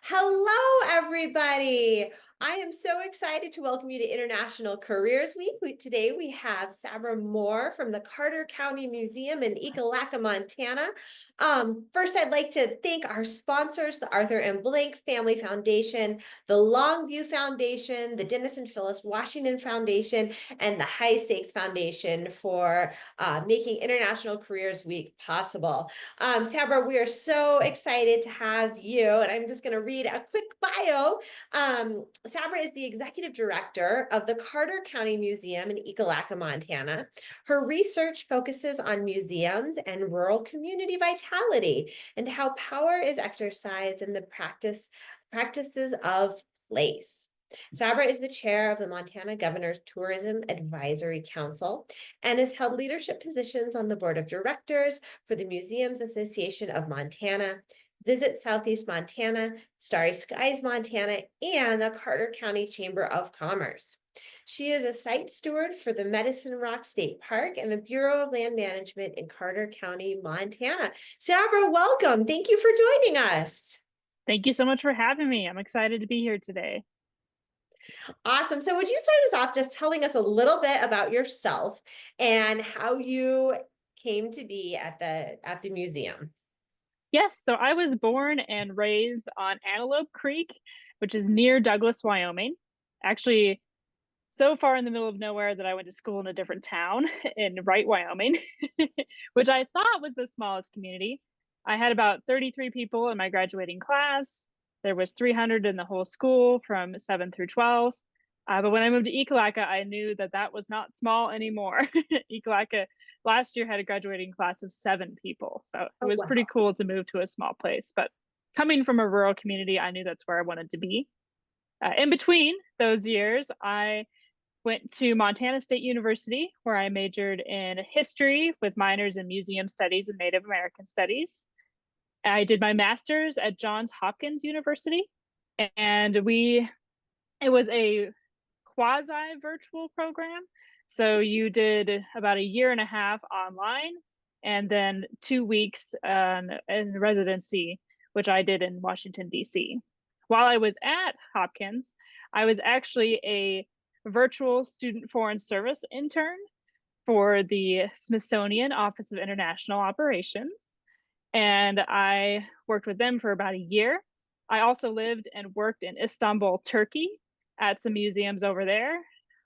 Hello, everybody. I am so excited to welcome you to International Careers Week. Today we have Sabre Moore from the Carter County Museum in Ekalaka, Montana. First, I'd like to thank our sponsors, the Arthur M. Blank Family Foundation, the Longview Foundation, the Dennis and Phyllis Washington Foundation, and the High Stakes Foundation for making International Careers Week possible. Sabra, we are so excited to have you, and I'm just going to read a quick bio. Sabra is the executive director of the Carter County Museum in Ekalaka, Montana. Her research focuses on museums and rural community vitality and how power is exercised in the practices of place. Sabre is the chair of the Montana Governor's Tourism Advisory Council and has held leadership positions on the board of directors for the Museums Association of Montana, Visit Southeast Montana, Starry Skies Montana, and the Carter County Chamber of Commerce. She is a site steward for the Medicine Rock State Park and the Bureau of Land Management in Carter County, Montana. Sabra, welcome. Thank you for joining us. Thank you so much for having me. I'm excited to be here today. Awesome. So would you start us off just telling us a little bit about yourself and how you came to be at the museum? Yes, so I was born and raised on Antelope Creek, which is near Douglas, Wyoming. Actually, so far in the middle of nowhere that I went to school in a different town in Wright, Wyoming, which I thought was the smallest community. I had about 33 people in my graduating class. There was 300 in the whole school from 7 through 12. But when I moved to Ekalaka, I knew that that was not small anymore. Ekalaka last year had a graduating class of 7 people. So it Oh, was pretty wow. cool to move to a small place. But coming from a rural community, I knew that's where I wanted to be. In between those years, I went to Montana State University, where I majored in history with minors in museum studies and Native American studies. I did my master's at Johns Hopkins University, and it was a quasi virtual program. So you did about a year and a half online and then 2 weeks in residency, which I did in Washington, D.C. While I was at Hopkins, I was actually a virtual student foreign service intern for the Smithsonian Office of International Operations. And I worked with them for about a year. I also lived and worked in Istanbul, Turkey, at some museums over there.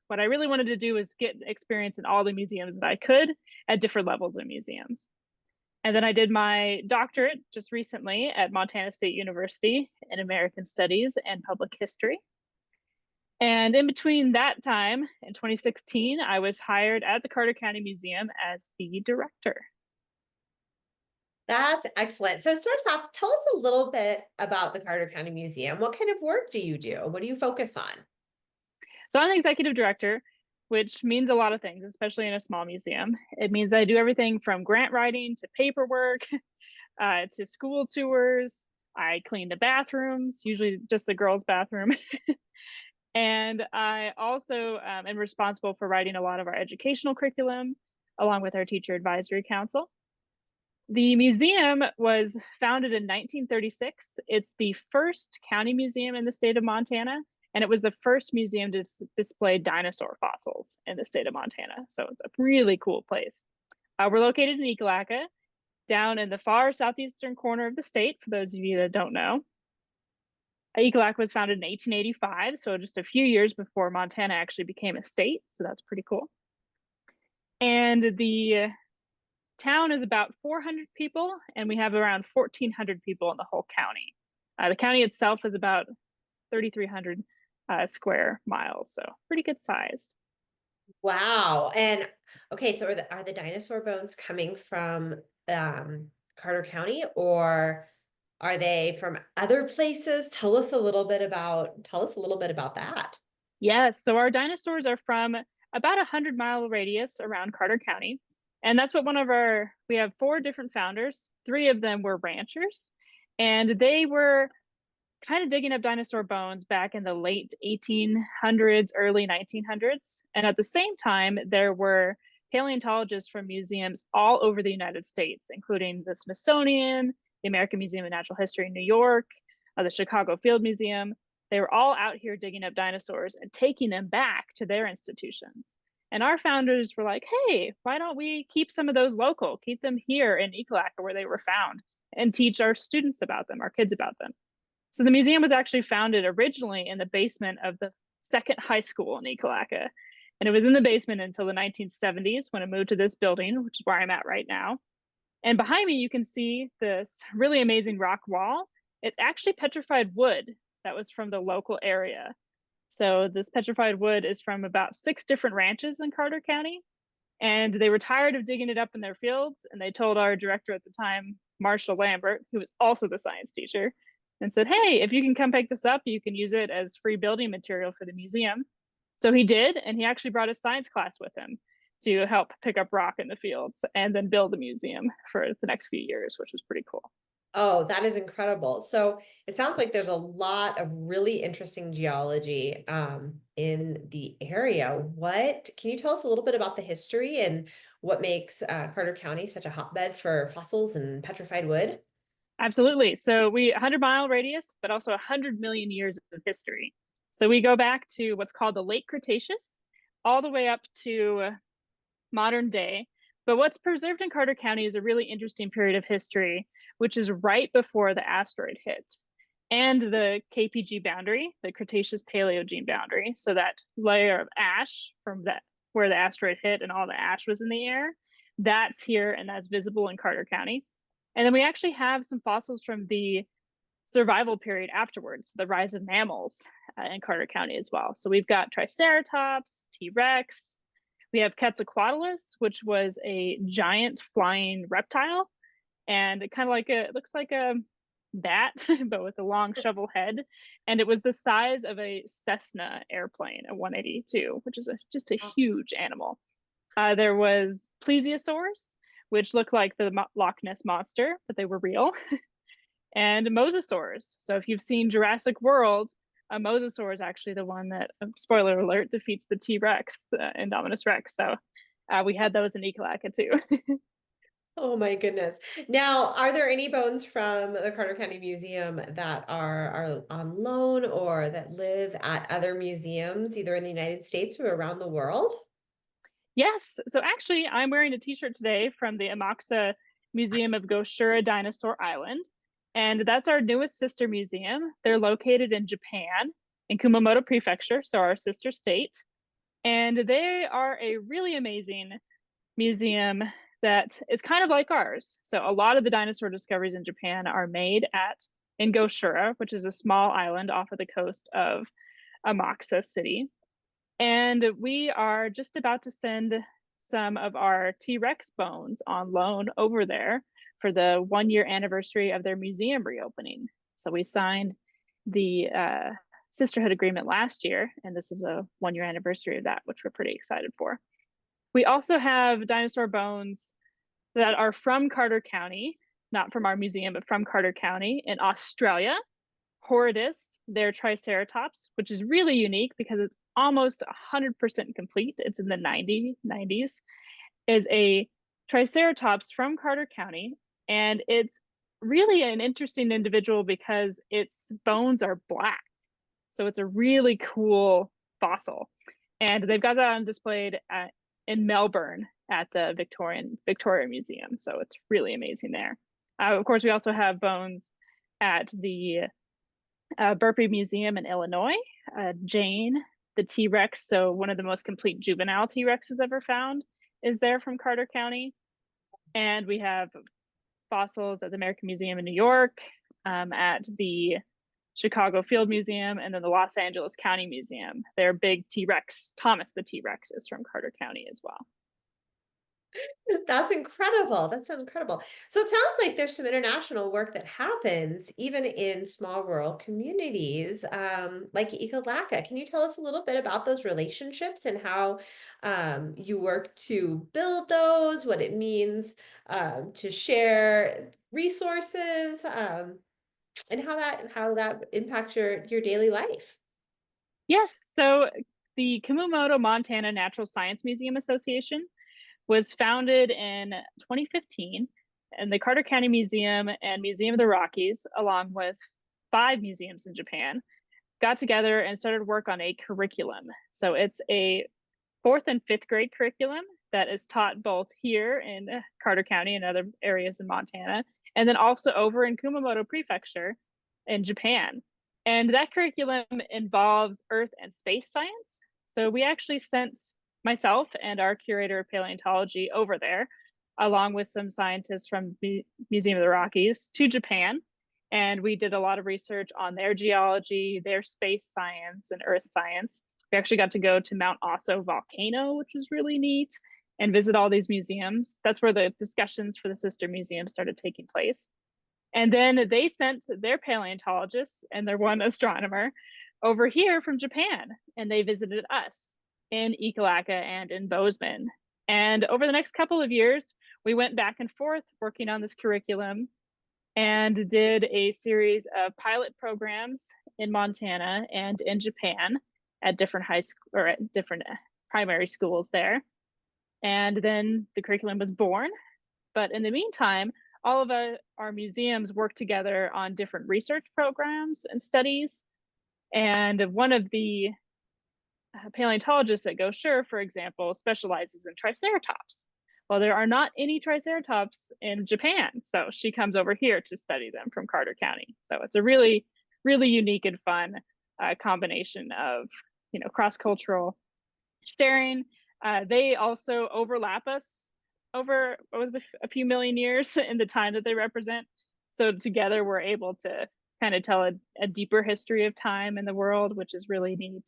What I really wanted to do was get experience in all the museums that I could at different levels of museums. And then I did my doctorate just recently at Montana State University in American Studies and Public History. And in between that time, in 2016, I was hired at the Carter County Museum as the director. That's excellent. So start us off, tell us a little bit about the Carter County Museum. What kind of work do you do? What do you focus on? So I'm the executive director, which means a lot of things, especially in a small museum. It means that I do everything from grant writing to paperwork to school tours. I clean the bathrooms, usually just the girls' bathroom. And I also am responsible for writing a lot of our educational curriculum, along with our teacher advisory council. The museum was founded in 1936. It's the first county museum in the state of Montana, and it was the first museum to display dinosaur fossils in the state of Montana. So it's a really cool place. We're located in Ekalaka, down in the far southeastern corner of the state, for those of you that don't know. Ekalaka was founded in 1885, so just a few years before Montana actually became a state, so that's pretty cool. And the town is about 400 people, and we have around 1,400 people in the whole county. The county itself is about 3,300 square miles, so pretty good sized. Wow. And okay, so are the dinosaur bones coming from Carter County, or are they from other places? Tell us a little bit about that. Yes, so our dinosaurs are from about 100-mile radius around Carter County. And that's what we have 4 different founders. 3 of them were ranchers, and they were kind of digging up dinosaur bones back in the late 1800s, early 1900s. And at the same time, there were paleontologists from museums all over the United States, including the Smithsonian, the American Museum of Natural History in New York, the Chicago Field Museum. They were all out here digging up dinosaurs and taking them back to their institutions. And our founders were like, hey, why don't we keep some of those local, keep them here in Ekalaka where they were found, and teach our students about them, our kids about them. So the museum was actually founded originally in the basement of the second high school in Ekalaka. And it was in the basement until the 1970s when it moved to this building, which is where I'm at right now. And behind me, you can see this really amazing rock wall. It's actually petrified wood that was from the local area. So this petrified wood is from about 6 different ranches in Carter County. And they were tired of digging it up in their fields. And they told our director at the time, Marshall Lambert, who was also the science teacher, and said, hey, if you can come pick this up, you can use it as free building material for the museum. So he did, and he actually brought his science class with him to help pick up rock in the fields and then build the museum for the next few years, which was pretty cool. Oh, that is incredible. So it sounds like there's a lot of really interesting geology in the area. What can you tell us a little bit about the history and what makes Carter County such a hotbed for fossils and petrified wood? Absolutely. So we 100-mile radius, but also 100 million years of history. So we go back to what's called the late Cretaceous, all the way up to modern day. But what's preserved in Carter County is a really interesting period of history, which is right before the asteroid hit and the KPG boundary, the Cretaceous Paleogene boundary. So that layer of ash from that where the asteroid hit and all the ash was in the air, that's here and that's visible in Carter County. And then we actually have some fossils from the survival period afterwards, the rise of mammals in Carter County as well. So we've got Triceratops, T-Rex, we have Quetzalcoatlus, which was a giant flying reptile, and it kind of like it looks like a bat, but with a long shovel head. And it was the size of a Cessna airplane, a 182, which is just a huge animal. There was plesiosaurs, which looked like the Loch Ness monster, but they were real, and mosasaurs. So if you've seen Jurassic World, a mosasaur is actually the one that, spoiler alert, defeats the T-Rex, Indominus Rex. So we had those in Ekalaka too. Oh my goodness. Now, are there any bones from the Carter County Museum that are on loan or that live at other museums, either in the United States or around the world? Yes. So actually, I'm wearing a T-shirt today from the Amakusa Museum of Goshura Dinosaur Island, and that's our newest sister museum. They're located in Japan, in Kumamoto Prefecture, so our sister state, and they are a really amazing museum that is kind of like ours. So a lot of the dinosaur discoveries in Japan are made at in Goshura, which is a small island off of the coast of Amakusa City. And we are just about to send some of our T-Rex bones on loan over there for the 1 year anniversary of their museum reopening. So we signed the sisterhood agreement last year, and this is a 1 year anniversary of that, which we're pretty excited for. We also have dinosaur bones that are from Carter County, not from our museum, but from Carter County in Australia. Horridus, their Triceratops, which is really unique because it's almost 100% complete. It's in the 90s, is a Triceratops from Carter County. And it's really an interesting individual because its bones are black. So it's a really cool fossil. And they've got that on display in Melbourne at the Victoria Museum. So it's really amazing there. Of course, we also have bones at the Burpee Museum in Illinois. Jane, the T-Rex, so one of the most complete juvenile T-Rexes ever found, is there from Carter County. And we have fossils at the American Museum in New York, at the Chicago Field Museum, and then the Los Angeles County Museum. Their big T-Rex, Thomas the T-Rex, is from Carter County as well. That's incredible. That sounds incredible. So it sounds like there's some international work that happens even in small rural communities, like Ekalaka. Can you tell us a little bit about those relationships and how you work to build those, what it means to share resources, and how that impacts your daily life? Yes, so the Kumamoto, Montana Natural Science Museum Association was founded in 2015, and the Carter County Museum and Museum of the Rockies, along with 5 museums in Japan, got together and started work on a curriculum. So it's a fourth and fifth grade curriculum that is taught both here in Carter County and other areas in Montana, and then also over in Kumamoto Prefecture in Japan. And that curriculum involves earth and space science. So we actually sent myself and our curator of paleontology over there, along with some scientists from the Museum of the Rockies, to Japan. And we did a lot of research on their geology, their space science, and earth science. We actually got to go to Mount Oso volcano, which was really neat, and visit all these museums. That's where the discussions for the sister museum started taking place. And then they sent their paleontologists and their one astronomer over here from Japan, and they visited us in Ikalaka and in Bozeman. And over the next couple of years, we went back and forth working on this curriculum and did a series of pilot programs in Montana and in Japan at different high school or at different primary schools there. And then the curriculum was born. But in the meantime, all of our museums work together on different research programs and studies. And one of the paleontologists at Gosher, for example, specializes in Triceratops. Well, there are not any Triceratops in Japan, so she comes over here to study them from Carter County. So it's a really, really unique and fun combination of, cross-cultural sharing. They also overlap us over a few million years in the time that they represent. So together we're able to kind of tell a deeper history of time in the world, which is really neat.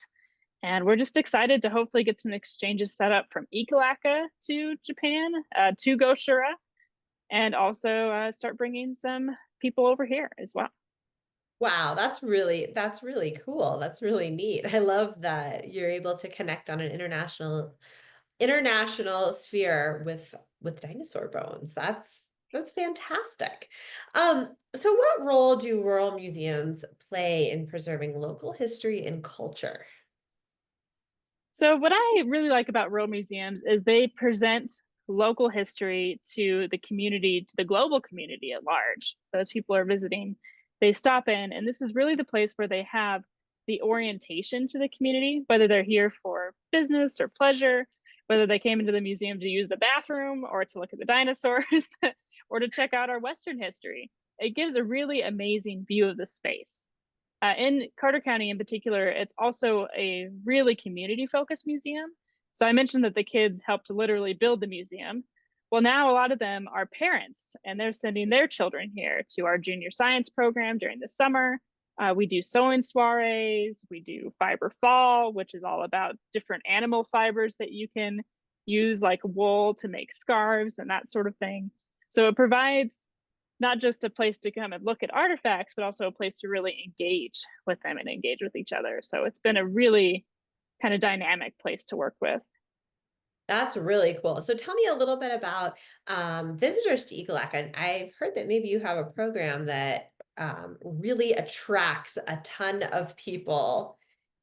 And we're just excited to hopefully get some exchanges set up from Ikalaka to Japan, to Goshura, and also start bringing some people over here as well. Wow, that's really cool. That's really neat. I love that you're able to connect on an international sphere with dinosaur bones. That's fantastic. So what role do rural museums play in preserving local history and culture? So what I really like about rural museums is they present local history to the community, to the global community at large. So as people are visiting, they stop in, and this is really the place where they have the orientation to the community, whether they're here for business or pleasure, whether they came into the museum to use the bathroom or to look at the dinosaurs or to check out our Western history. It gives a really amazing view of the space. In Carter County in particular, it's also a really community focused museum. So I mentioned that the kids helped to literally build the museum. Well, now a lot of them are parents and they're sending their children here to our junior science program during the summer. We do sewing soirees, we do fiber fall, which is all about different animal fibers that you can use, like wool, to make scarves and that sort of thing. So it provides not just a place to come and look at artifacts, but also a place to really engage with them and engage with each other. So it's been a really kind of dynamic place to work with. That's really cool. So tell me a little bit about visitors to Ecolak. I've heard that maybe you have a program that really attracts a ton of people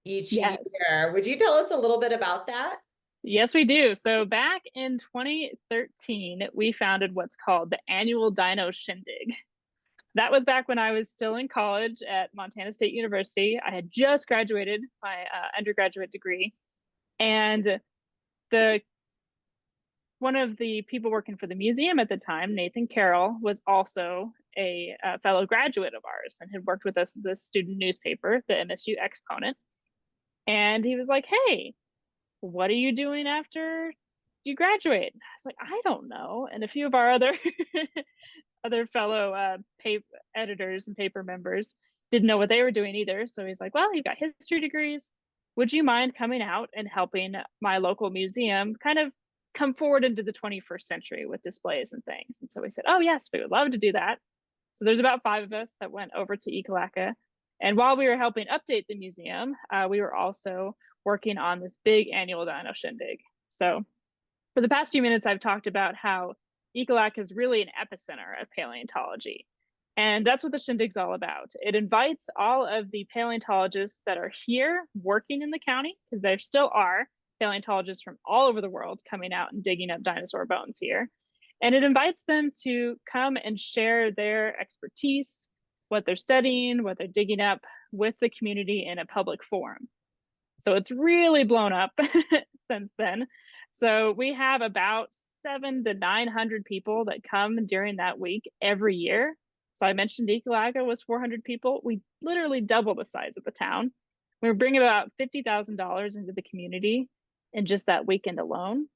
each Yes. year. Would you tell us a little bit about that? Yes, we do. So back in 2013, we founded what's called the annual Dino Shindig. That was back when I was still in college at Montana State University. I had just graduated my undergraduate degree, and the one of the people working for the museum at the time, Nathan Carroll, was also a fellow graduate of ours and had worked with us at the student newspaper, the MSU Exponent. And he was like, "Hey, what are you doing after you graduate?" I was like, "I don't know." And a few of our other other fellow paper editors and paper members didn't know what they were doing either. So he's like, "Well, you've got history degrees. Would you mind coming out and helping my local museum kind of come forward into the 21st century with displays and things?" And so we said, "Oh, yes, we would love to do that." So there's about 5 of us that went over to Ekalaka. And while we were helping update the museum, we were also working on this big annual Dino Shindig. So for the past few minutes, I've talked about how Ekalak is really an epicenter of paleontology. And that's what the Shindig's all about. It invites all of the paleontologists that are here working in the county, because there still are paleontologists from all over the world coming out and digging up dinosaur bones here. And it invites them to come and share their expertise, what they're studying, what they're digging up with the community in a public forum. So it's really blown up since then. So we have about 700 to 900 people that come during that week every year. So I mentioned Ecolaga was 400 people. We literally double the size of the town. We're bringing about $50,000 into the community in just that weekend alone.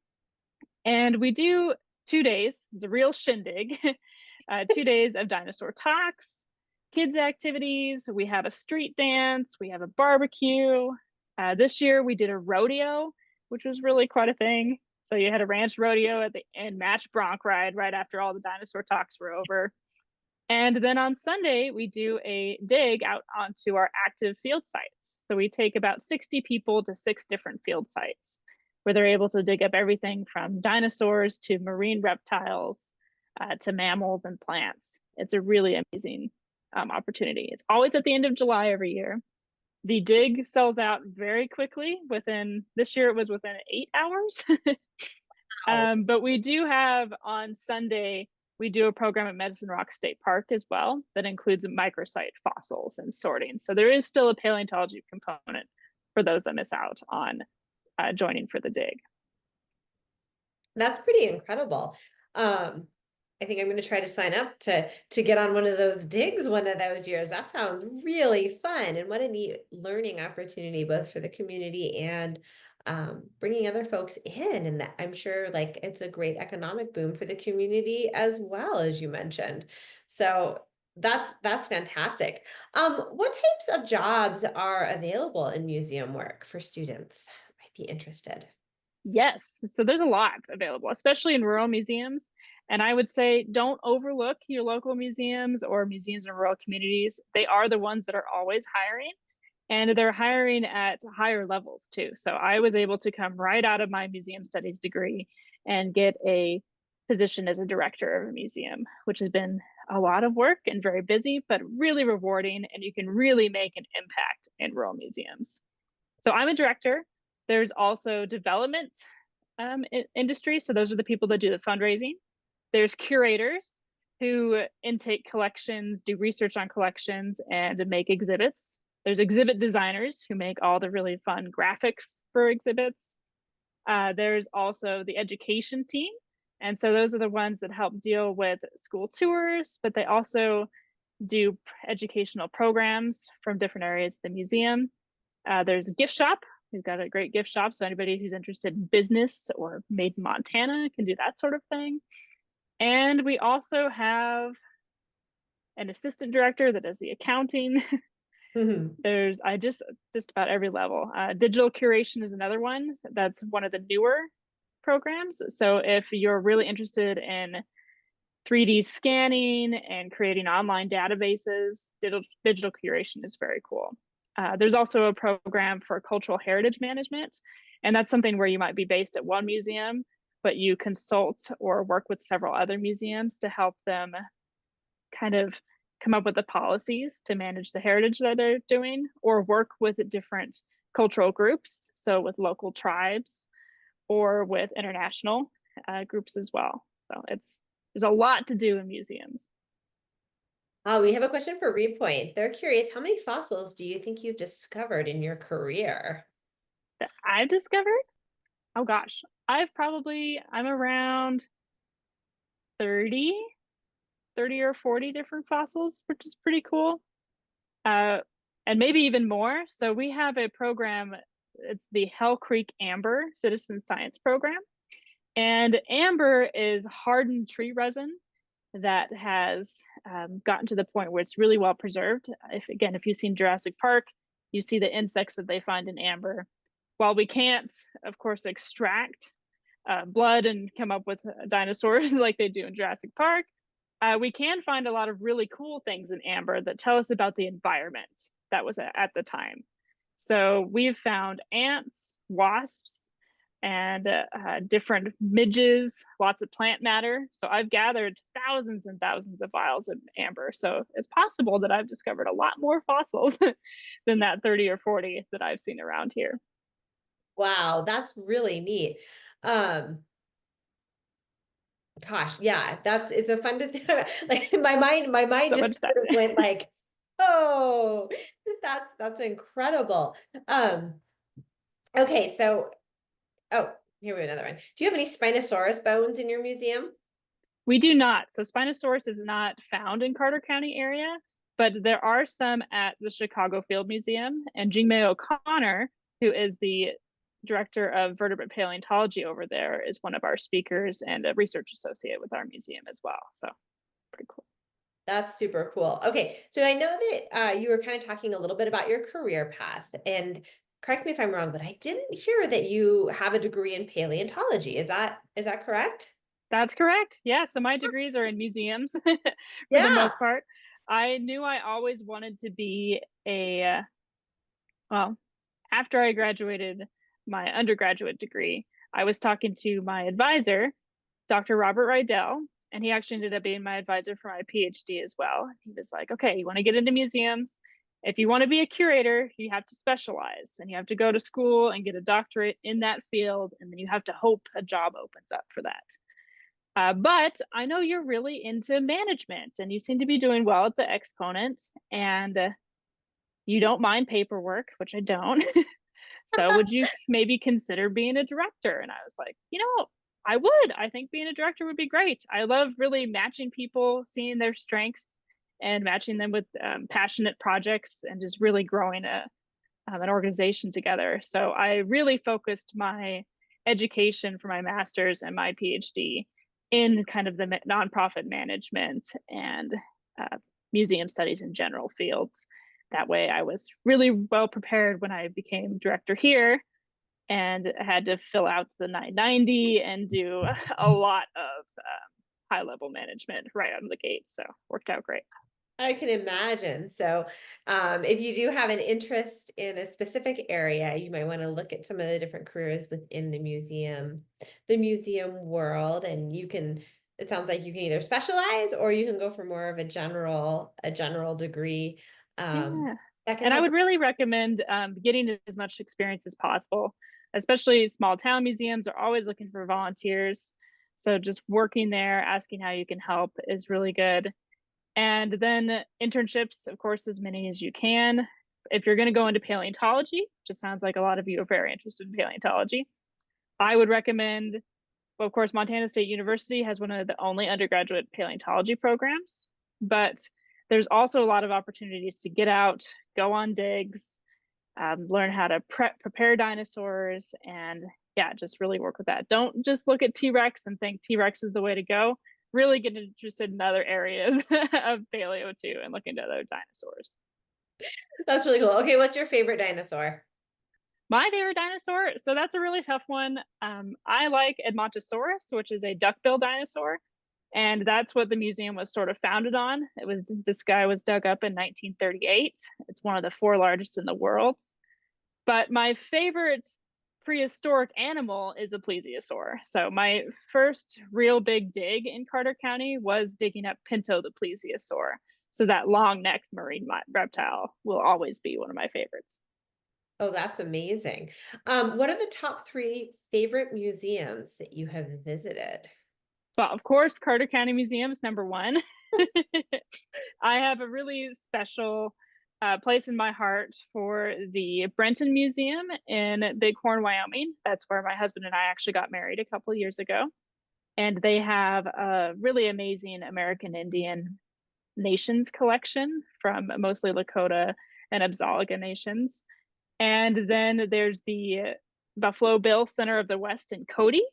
And we do 2 days. It's a real shindig. 2 days of dinosaur talks, kids activities. We have a street dance. We have a barbecue. This year we did a rodeo, which was really quite a thing. So you had a ranch rodeo at the end, match bronc ride right after all the dinosaur talks were over. And then on Sunday, we do a dig out onto our active field sites. So we take about 60 people to 6 different field sites where they're able to dig up everything from dinosaurs to marine reptiles to mammals and plants. It's a really amazing opportunity. It's always at the end of July every year. The dig sells out very quickly. This year, it was within 8 hours. But we do have on Sunday, we do a program at Medicine Rock State Park as well that includes microsite fossils and sorting. So there is still a paleontology component for those that miss out on joining for the dig. That's pretty incredible. I think I'm going to try to sign up to get on one of those digs one of those years. That sounds really fun, and what a neat learning opportunity both for the community and bringing other folks in. And that I'm sure like it's a great economic boom for the community as well, as you mentioned. So that's fantastic. What types of jobs are available in museum work for students that might be interested? Yes, so there's a lot available, especially in rural museums. And I would say don't overlook your local museums or museums in rural communities. They are the ones that are always hiring, and they're hiring at higher levels too. So I was able to come right out of my museum studies degree and get a position as a director of a museum, which has been a lot of work and very busy, but really rewarding. And you can really make an impact in rural museums. So I'm a director. There's also development industry. So those are the people that do the fundraising. There's curators who intake collections, do research on collections, and make exhibits. There's exhibit designers who make all the really fun graphics for exhibits. There's also the education team. And so those are the ones that help deal with school tours, but they also do educational programs from different areas of the museum. There's a gift shop. We've got a great gift shop. So anybody who's interested in business or made in Montana can do that sort of thing. And we also have an assistant director that does the accounting. Mhm. There's just about every level. Digital curation is another one. That's one of the newer programs. So if you're really interested in 3D scanning and creating online databases, digital curation is very cool. There's also a program for cultural heritage management, and that's something where you might be based at one museum, but you consult or work with several other museums to help them kind of come up with the policies to manage the heritage that they're doing, or work with different cultural groups, so with local tribes or with international groups as well. So there's a lot to do in museums. We have a question for Repoint. They're curious, how many fossils do you think you've discovered in your career? That I've discovered, oh gosh, I'm around 30 or 40 different fossils, which is pretty cool. Uh, and maybe even more. So we have a program, it's the Hell Creek Amber Citizen Science Program. And amber is hardened tree resin that has gotten to the point where it's really well preserved. If you've seen Jurassic Park, you see the insects that they find in amber. While we can't, of course, extract blood and come up with dinosaurs like they do in Jurassic Park, we can find a lot of really cool things in amber that tell us about the environment that was at the time. So we've found ants, wasps, and different midges, lots of plant matter. So I've gathered thousands and thousands of vials of amber. So it's possible that I've discovered a lot more fossils than that 30 or 40 that I've seen around here. Wow, that's really neat. Um, Gosh, yeah, it's a fun to think. Like my mind So just much that. sort of went like Oh, that's incredible. Um, okay, so oh, here we have another one. Do you have any Spinosaurus bones in your museum? We do not. So Spinosaurus is not found in Carter County area, but there are some at the Chicago Field Museum. And Jingmei O'Connor, who is the director of vertebrate paleontology over there, is one of our speakers and a research associate with our museum as well. So pretty cool. That's super cool. Okay, so I know that you were kind of talking a little bit about your career path, and correct me if I'm wrong, but I didn't hear that you have a degree in paleontology. Is that correct? That's correct. Yeah. So my degrees are in museums for the Yeah. most part. I knew I always wanted to be well, after I graduated my undergraduate degree, I was talking to my advisor, Dr. Robert Rydell, and he actually ended up being my advisor for my PhD as well. He was like, okay, you want to get into museums? If you want to be a curator, you have to specialize and you have to go to school and get a doctorate in that field. And then you have to hope a job opens up for that. But I know you're really into management and you seem to be doing well at the Exponent and you don't mind paperwork, which I don't. So would you maybe consider being a director? And I was like, I would. I think being a director would be great. I love really matching people, seeing their strengths and matching them with passionate projects and just really growing an organization together. So I really focused my education for my master's and my PhD in kind of the nonprofit management and uh, museum studies in general fields. That way, I was really well prepared when I became director here and had to fill out the 990 and do a lot of high level management right out of the gate. So worked out great. I can imagine. So, if you do have an interest in a specific area, you might want to look at some of the different careers within the museum world, and you can. It sounds like you can either specialize or you can go for more of a general degree. Um, Yeah. that can And I help. would really recommend getting as much experience as possible, especially small town museums are always looking for volunteers. So just working there, asking how you can help is really good. And then internships, of course, as many as you can. If you're going to go into paleontology, just sounds like a lot of you are very interested in paleontology. I would recommend, well, of course, Montana State University has one of the only undergraduate paleontology programs, but there's also a lot of opportunities to get out, go on digs, learn how to prepare dinosaurs, and yeah, just really work with that. Don't just look at T-Rex and think T-Rex is the way to go. Really get interested in other areas of paleo too and look into other dinosaurs. That's really cool. Okay, what's your favorite dinosaur? My favorite dinosaur, so that's a really tough one. I like Edmontosaurus, which is a duckbill dinosaur, and that's what the museum was sort of founded on. This guy was dug up in 1938. It's one of the four largest in the world. But my favorite prehistoric animal is a plesiosaur. So my first real big dig in Carter County was digging up Pinto the plesiosaur. So that long-necked marine reptile will always be one of my favorites. Oh, that's amazing. What are the top three favorite museums that you have visited? Well, of course, Carter County Museum is number one. I have a really special place in my heart for the Brenton Museum in Bighorn, Wyoming. That's where my husband and I actually got married a couple years ago. And they have a really amazing American Indian nations collection from mostly Lakota and Absalica nations. And then there's the Buffalo Bill Center of the West in Cody,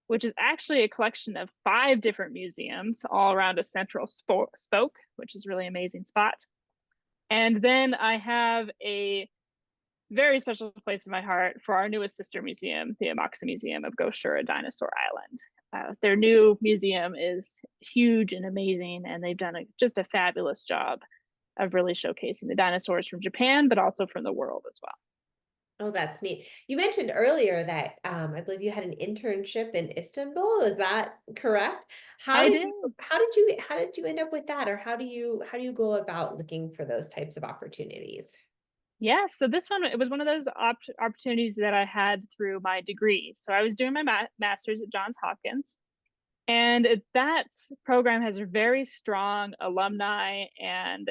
which is actually a collection of 5 different museums all around a central spoke, which is really amazing spot. And then I have a very special place in my heart for our newest sister museum, the Amoxa Museum of Goshura Dinosaur Island. Their new museum is huge and amazing, and they've done just a fabulous job of really showcasing the dinosaurs from Japan, but also from the world as well. Oh, that's neat. You mentioned earlier that I believe you had an internship in Istanbul. Is that correct? I did. How did you end up with that, or how do you go about looking for those types of opportunities? Yeah, so this one, it was one of those opportunities that I had through my degree. So I was doing my master's at Johns Hopkins, and that program has a very strong alumni and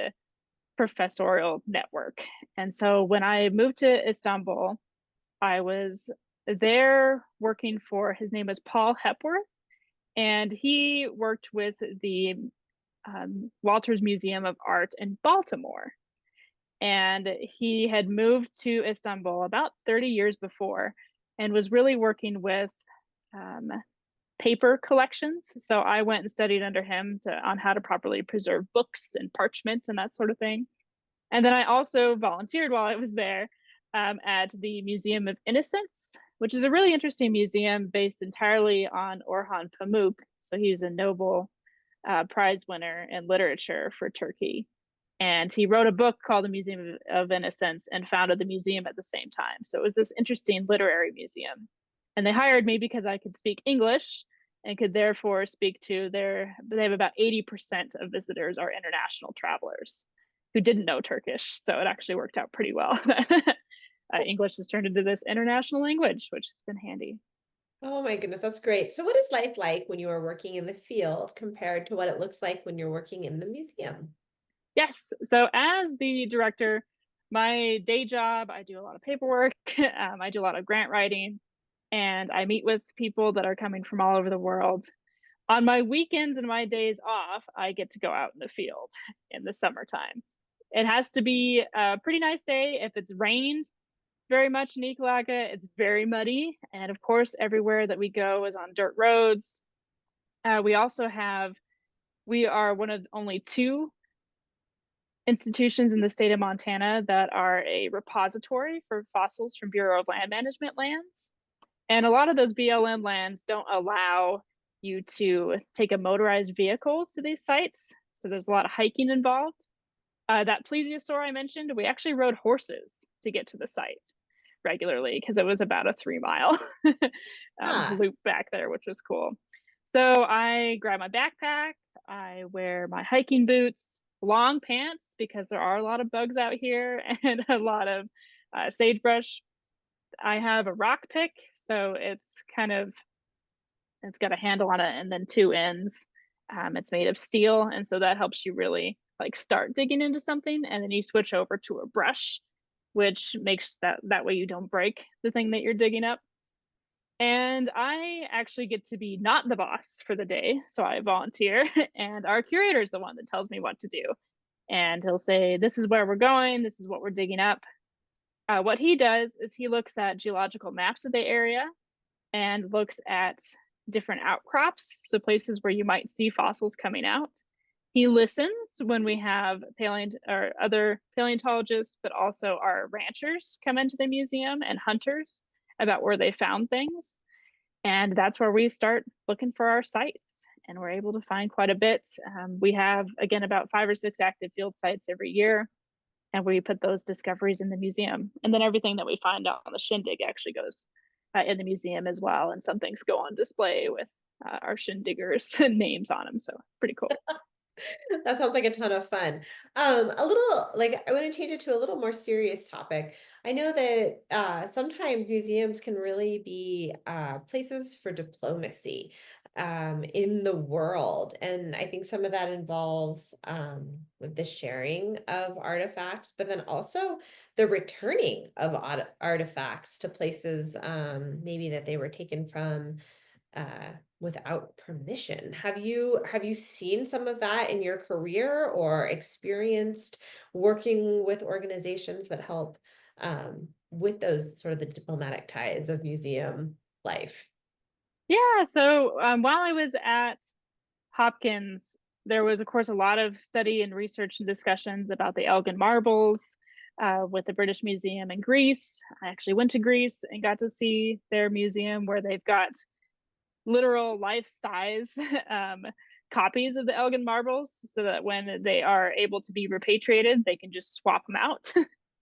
professorial network. And so when I moved to Istanbul, I was there working for, his name was Paul Hepworth, and he worked with the Walters Museum of Art in Baltimore. And he had moved to Istanbul about 30 years before and was really working with um, paper collections. So I went and studied under him on how to properly preserve books and parchment and that sort of thing. And then I also volunteered while I was there at the Museum of Innocence, which is a really interesting museum based entirely on Orhan Pamuk. So he's a Nobel Prize winner in literature for Turkey. And he wrote a book called The Museum of Innocence and founded the museum at the same time. So it was this interesting literary museum. And they hired me because I could speak English and could therefore speak to they have about 80% of visitors are international travelers who didn't know Turkish. So it actually worked out pretty well. English has turned into this international language, which has been handy. Oh my goodness, that's great. So what is life like when you are working in the field compared to what it looks like when you're working in the museum? Yes. So as the director, my day job, I do a lot of paperwork. I do a lot of grant writing, and I meet with people that are coming from all over the world. On my weekends and my days off, I get to go out in the field in the summertime. It has to be a pretty nice day. If it's rained very much in Ekalaka, it's very muddy. And of course, everywhere that we go is on dirt roads. We also have, we are one of only two institutions in the state of Montana that are a repository for fossils from Bureau of Land Management lands. And a lot of those BLM lands don't allow you to take a motorized vehicle to these sites. So there's a lot of hiking involved. That plesiosaur I mentioned, we actually rode horses to get to the site regularly because it was about a 3 mile Ah, loop back there, which was cool. So I grab my backpack, I wear my hiking boots, long pants because there are a lot of bugs out here and a lot of sagebrush. I have a rock pick, so it's got a handle on it and then two ends. It's made of steel, and so that helps you really like start digging into something, and then you switch over to a brush, which makes that way you don't break the thing that you're digging up. And I actually get to be not the boss for the day, so I volunteer, and our curator is the one that tells me what to do. And he'll say, "This is where we're going. This is what we're digging up." What he does is he looks at geological maps of the area and looks at different outcrops, so places where you might see fossils coming out. He listens when we have or other paleontologists, but also our ranchers come into the museum and hunters about where they found things. And that's where we start looking for our sites. And we're able to find quite a bit. We have, again, about 5 or 6 active field sites every year. And we put those discoveries in the museum. And then everything that we find out on the shindig actually goes in the museum as well. And some things go on display with our shindiggers' names on them. So it's pretty cool. that sounds like a ton of fun. A little like I want to change it to a little more serious topic. I know that sometimes museums can really be places for diplomacy in the world, and I think some of that involves with the sharing of artifacts, but then also the returning of artifacts to places maybe that they were taken from without permission. Have you seen some of that in your career or experienced working with organizations that help with those sort of the diplomatic ties of museum life? Yeah. So while I was at Hopkins, there was, of course, a lot of study and research and discussions about the Elgin marbles with the British Museum in Greece. I actually went to Greece and got to see their museum where they've got literal life-size copies of the Elgin marbles so that when they are able to be repatriated, they can just swap them out.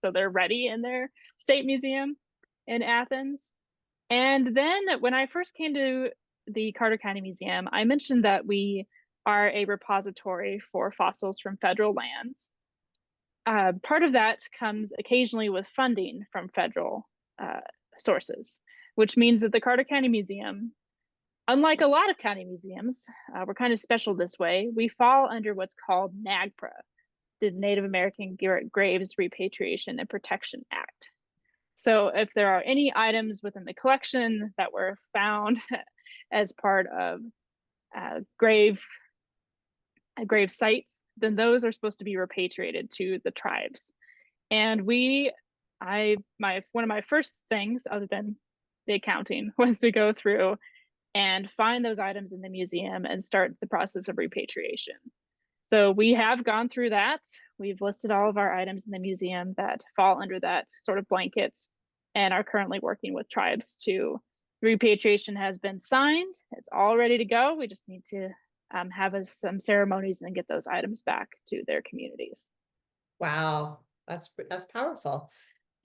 So they're ready in their state museum in Athens. And then when I first came to the Carter County Museum, I mentioned that we are a repository for fossils from federal lands. Part of that comes occasionally with funding from federal sources, which means that the Carter County Museum, unlike a lot of county museums, we're kind of special this way. We fall under what's called NAGPRA, the Native American Graves Repatriation and Protection Act. So if there are any items within the collection that were found as part of grave sites, then those are supposed to be repatriated to the tribes. And one of my first things, other than the accounting, was to go through and find those items in the museum and start the process of repatriation. So we have gone through that. We've listed all of our items in the museum that fall under that sort of blanket and are currently working with tribes to repatriation has been signed. It's all ready to go. We just need to have some ceremonies and get those items back to their communities. Wow, that's powerful.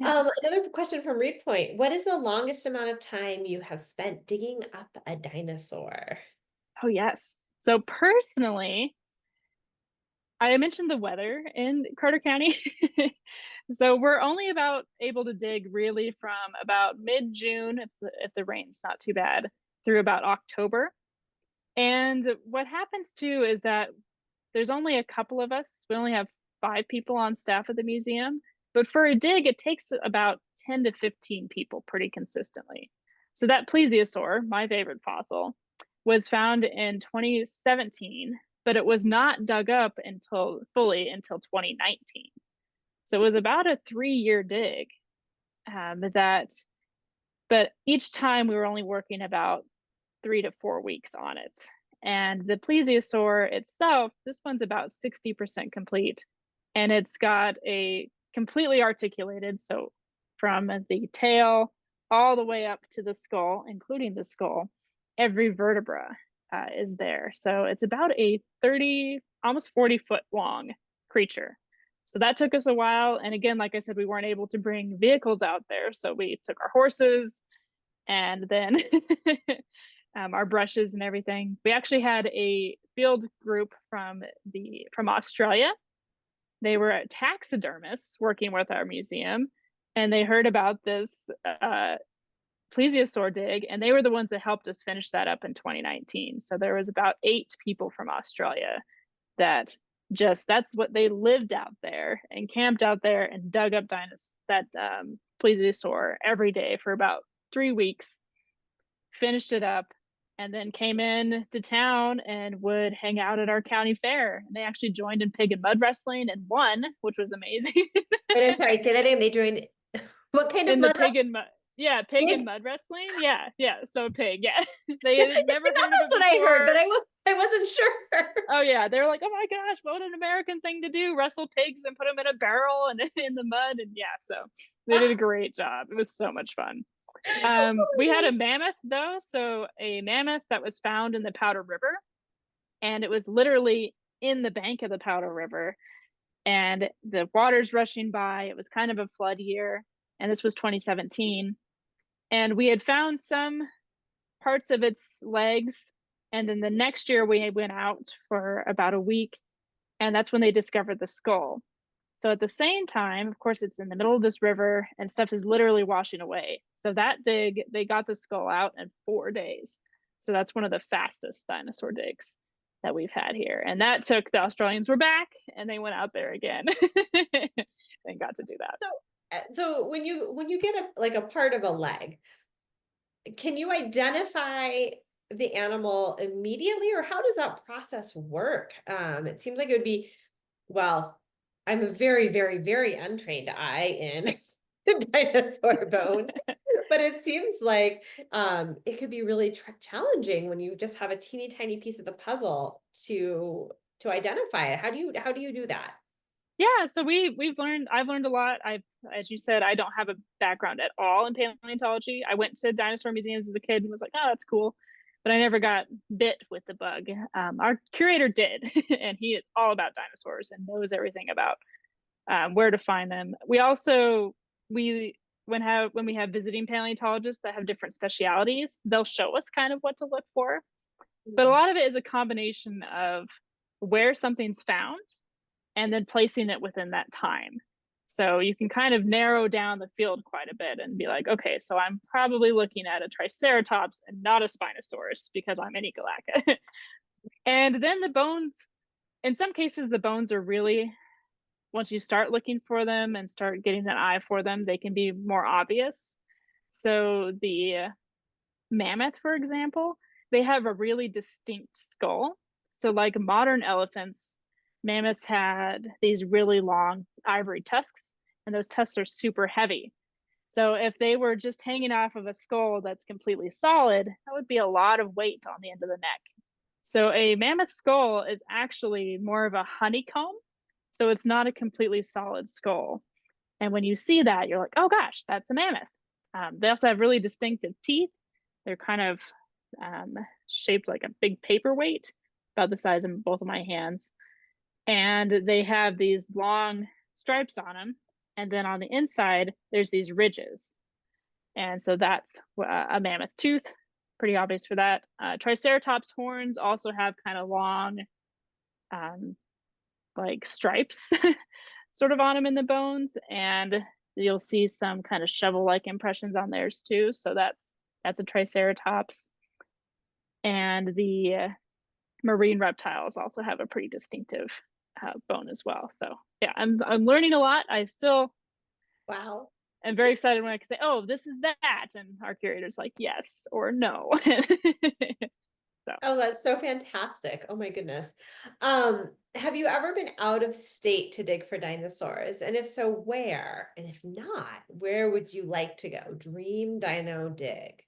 Yeah. Another question from Reed Point. What is the longest amount of time you have spent digging up a dinosaur? Oh, yes. So personally, I mentioned the weather in Carter County. So we're only about able to dig really from about mid-June, if the rain's not too bad, through about October. And what happens too is that there's only a couple of us. We only have 5 people on staff at the museum. But for a dig, it takes about 10 to 15 people pretty consistently. So that plesiosaur, my favorite fossil, was found in 2017, but it was not dug up fully until 2019. So it was about a 3-year dig. That, but each time we were only working about 3 to 4 weeks on it. And the plesiosaur itself, this one's about 60% complete, and it's got a completely articulated, so from the tail all the way up to the skull, including the skull, every vertebra is there. So it's about a 30, almost 40-foot long creature. So that took us a while. And again, like I said, we weren't able to bring vehicles out there. So we took our horses and then our brushes and everything. We actually had a field group from Australia. They were taxidermists working with our museum, and they heard about this plesiosaur dig, and they were the ones that helped us finish that up in 2019. So there was about 8 people from Australia that that's what they lived out there and camped out there and dug up that plesiosaur every day for about 3 weeks, finished it up, and then came in to town and would hang out at our county fair. And they actually joined in pig and mud wrestling and won, which was amazing. Wait, I'm sorry, say that again. They joined what kind of In the mud? pig and mud, yeah, pig and Pig? mud wrestling. Yeah. So pig, yeah. They had never That heard of was it what I heard, but before. I wasn't sure. Oh yeah, they were like, oh my gosh, what an American thing to do, wrestle pigs and put them in a barrel and in the mud. And yeah, so they did a great job. It was so much fun. We had a mammoth though, so a mammoth that was found in the Powder River, and it was literally in the bank of the Powder River, and the water's rushing by. It was kind of a flood year, and this was 2017, and we had found some parts of its legs, and then the next year we went out for about a week, and that's when they discovered the skull. So at the same time, of course, it's in the middle of this river and stuff is literally washing away. So that dig, they got the skull out in 4 days. So that's one of the fastest dinosaur digs that we've had here. And that took, the Australians were back and they went out there again and got to do that. So when you get a part of a leg, can you identify the animal immediately, or how does that process work? It seems like it would be, well, I'm a very, very, very untrained eye in dinosaur bones, but it seems like it could be really challenging when you just have a teeny tiny piece of the puzzle to identify it. How do you do that? Yeah, so I've learned a lot. As you said, I don't have a background at all in paleontology. I went to dinosaur museums as a kid and was like, oh, that's cool. But I never got bit with the bug. Our curator did, and he is all about dinosaurs and knows everything about where to find them. We also, when we have visiting paleontologists that have different specialities, they'll show us kind of what to look for. But a lot of it is a combination of where something's found and then placing it within that time. So you can kind of narrow down the field quite a bit and be like, okay, so I'm probably looking at a Triceratops and not a Spinosaurus because I'm in Ekalaka. And then the bones, in some cases, the bones are really once you start looking for them and start getting an eye for them, they can be more obvious. So the mammoth, for example, they have a really distinct skull. So, like modern elephants, mammoths had these really long ivory tusks, and those tusks are super heavy. So, if they were just hanging off of a skull that's completely solid, that would be a lot of weight on the end of the neck. So, a mammoth skull is actually more of a honeycomb. So, it's not a completely solid skull. And when you see that, you're like, oh gosh, that's a mammoth. They also have really distinctive teeth. They're kind of um, shaped like a big paperweight, about the size of both of my hands. And they have these long stripes on them. And then on the inside, there's these ridges. And so that's a mammoth tooth, pretty obvious for that. Triceratops horns also have kind of long, um, like stripes sort of on them in the bones. And you'll see some kind of shovel-like impressions on theirs too. So that's a triceratops. And the marine reptiles also have a pretty distinctive bone as well. So yeah, I'm learning a lot. I still Wow. am very excited when I can say, "Oh, this is that," and our curator's like, "Yes" or "No." So Oh, that's so fantastic. Oh my goodness. Have you ever been out of state to dig for dinosaurs? And if so, where? And if not, where would you like to go? Dream dino dig.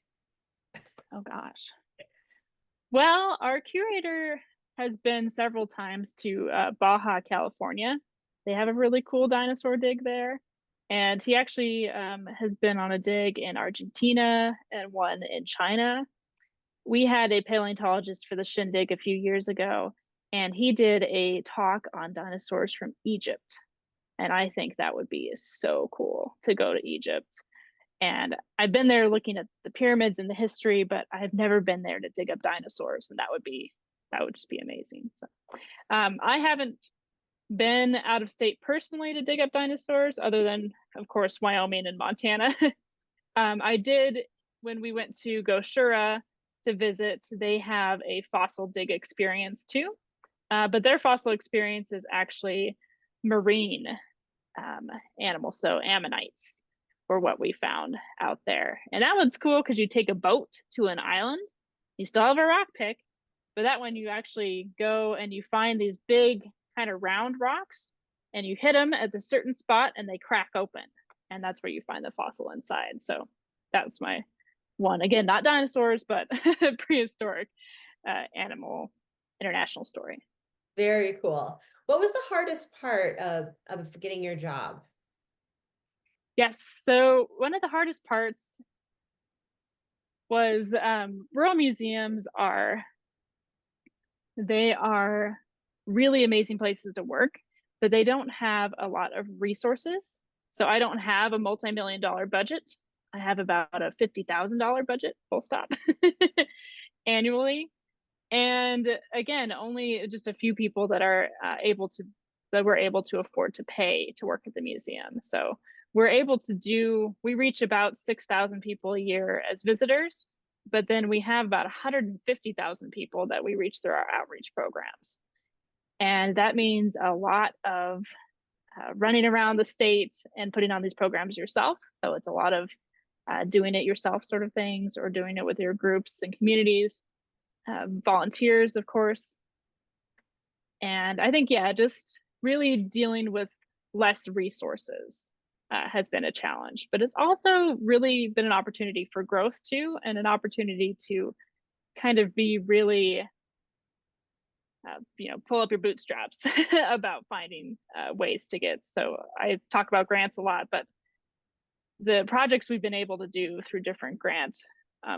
oh gosh. Well, our curator has been several times to Baja, California. They have a really cool dinosaur dig there. And he actually has been on a dig in Argentina and one in China. We had a paleontologist for the Shindig a few years ago, and he did a talk on dinosaurs from Egypt. And I think that would be so cool to go to Egypt. And I've been there looking at the pyramids and the history, but I've never been there to dig up dinosaurs, and that would just be amazing. So, I haven't been out of state personally to dig up dinosaurs, other than, of course, Wyoming and Montana. I did when we went to Goshura to visit. They have a fossil dig experience too, but their fossil experience is actually marine um, animals, so ammonites, or what we found out there. And that one's cool because you take a boat to an island. You still have a rock pick, but that one you actually go and you find these big kind of round rocks, and you hit them at the certain spot and they crack open, and that's where you find the fossil inside. So that's my one. Again, not dinosaurs, but prehistoric animal international story. Very cool. What was the hardest part of getting your job? Yes. So one of the hardest parts was rural museums are they are really amazing places to work, but they don't have a lot of resources. So I don't have a multi-million-dollar budget. I have about a $50,000 budget, full stop, annually. And again, only just a few people that are that we're able to afford to pay to work at the museum. So we reach about 6,000 people a year as visitors, but then we have about 150,000 people that we reach through our outreach programs. And that means a lot of running around the state and putting on these programs yourself. So it's a lot of doing it yourself sort of things, or doing it with your groups and communities, volunteers, of course. And I think, yeah, just really dealing with less resources has been a challenge, but it's also really been an opportunity for growth too, and an opportunity to kind of be really, pull up your bootstraps about finding ways to get. So I talk about grants a lot, but the projects we've been able to do through different grant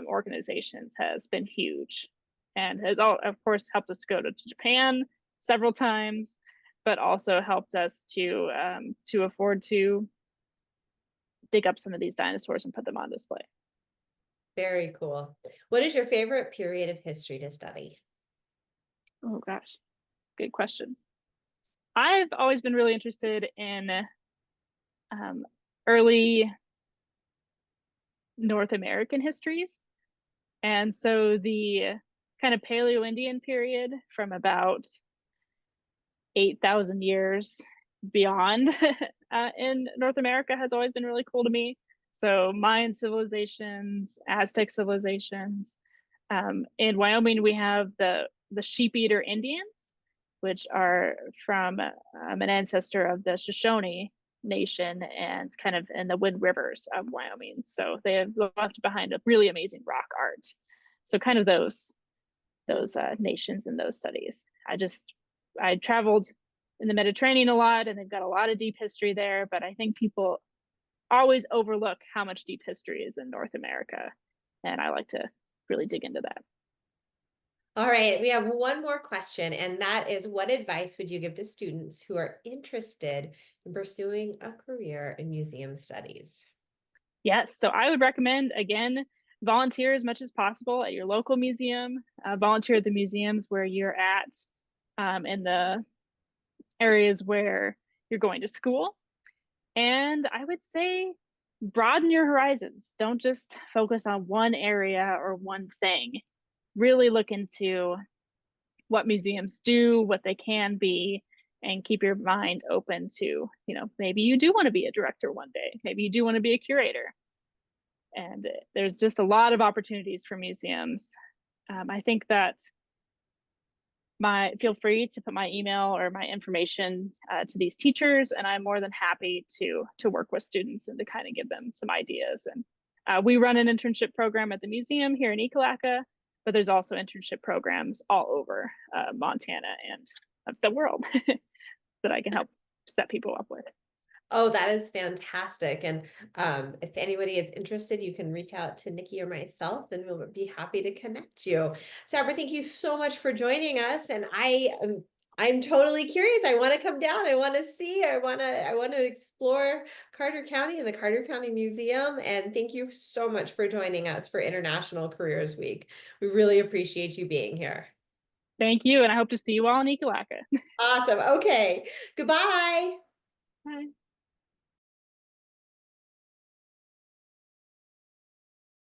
organizations has been huge, and has all, of course, helped us go to Japan several times, but also helped us to afford to dig up some of these dinosaurs and put them on display. Very cool. What is your favorite period of history to study? Oh gosh, good question. I've always been really interested in um, early North American histories. And so the kind of Paleo Indian period from about 8,000 years beyond in North America has always been really cool to me. So Mayan civilizations, Aztec civilizations. In Wyoming, we have the sheep eater Indians, which are from an ancestor of the Shoshone Nation and kind of in the Wind Rivers of Wyoming. So they have left behind a really amazing rock art. So kind of those nations and those studies. I traveled in the Mediterranean a lot, and they've got a lot of deep history there. But I think people always overlook how much deep history is in North America, and I like to really dig into that. All right, we have one more question, and that is, what advice would you give to students who are interested in pursuing a career in museum studies? Yes, so I would recommend again volunteer as much as possible at your local museum. Volunteer at the museums where you're at, in the areas where you're going to school. And I would say broaden your horizons. Don't just focus on one area or one thing. Really look into what museums do, what they can be, and keep your mind open to, maybe you do want to be a director one day. Maybe you do want to be a curator. And there's just a lot of opportunities for museums. I think that feel free to put my email or my information to these teachers, and I'm more than happy to work with students and to kind of give them some ideas. And we run an internship program at the museum here in Ekalaka, but there's also internship programs all over Montana and the world that I can help set people up with. Oh, that is fantastic. And if anybody is interested, you can reach out to Nikki or myself, and we'll be happy to connect you. Sabre, thank you so much for joining us. And I'm totally curious. I want to come down. I want to see. I want to explore Carter County and the Carter County Museum. And thank you so much for joining us for International Careers Week. We really appreciate you being here. Thank you, and I hope to see you all in Ekalaka. Awesome. Okay. Goodbye.